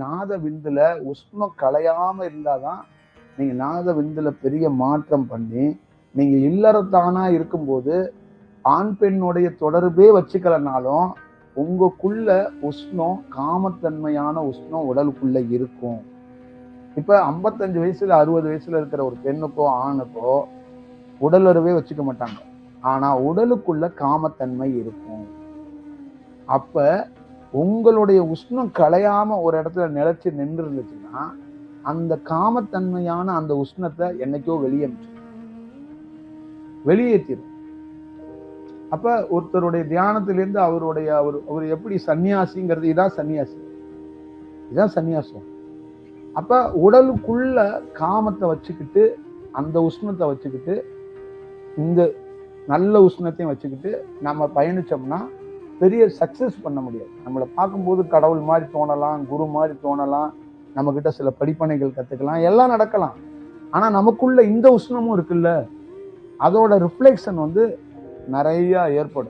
நாத விந்துல உஷ்ணம் கலையாம இருந்தாதான் நீங்க நாத விந்துல பெரிய மாற்றம் பண்ணி நீங்க இல்லறத்தானா இருக்கும்போது ஆண் பெண்ணுடைய தொடர்பே வச்சுக்கலனாலும் உங்களுக்குள்ள உஷ்ணம் காமத்தன்மையான உஷ்ணம் உடலுக்குள்ள இருக்கும். இப்ப 55 வயசுல 60 வயசுல இருக்கிற ஒரு பெண்ணுக்கோ ஆணுக்கோ உடலுறவே வச்சுக்க மாட்டாங்க. ஆனா உடலுக்குள்ள காமத்தன்மை இருக்கும். அப்ப உங்களுடைய உஷ்ணம் கலையாம ஒரு இடத்துல நிலைச்சு நின்று இருந்துச்சுன்னா அந்த காமத்தன்மையான அந்த உஷ்ணத்தை என்னைக்கோ வெளியேற்றிடும். அப்ப ஒருத்தருடைய தியானத்திலிருந்து அவர் எப்படி சன்னியாசிங்கிறது இதான் சன்னியாசம். அப்ப உடலுக்குள்ள காமத்தை வச்சுக்கிட்டு அந்த உஷ்ணத்தை வச்சுக்கிட்டு இந்த நல்ல உஷ்ணத்தையும் வச்சுக்கிட்டு நம்ம பயணிச்சோம்னா பெரிய சக்சஸ் பண்ண முடியாது. நம்மளை பார்க்கும்போது கடவுள் மாதிரி தோணலாம், குரு மாதிரி தோணலாம், நம்ம கிட்ட சில படிப்பனைகள் கத்துக்கலாம், எல்லாம் நடக்கலாம். ஆனா நமக்குள்ள இந்த உஷ்ணமும் இருக்குல்ல, அதோட ரிஃப்ளெக்ஷன் நிறைய ஏற்படும்.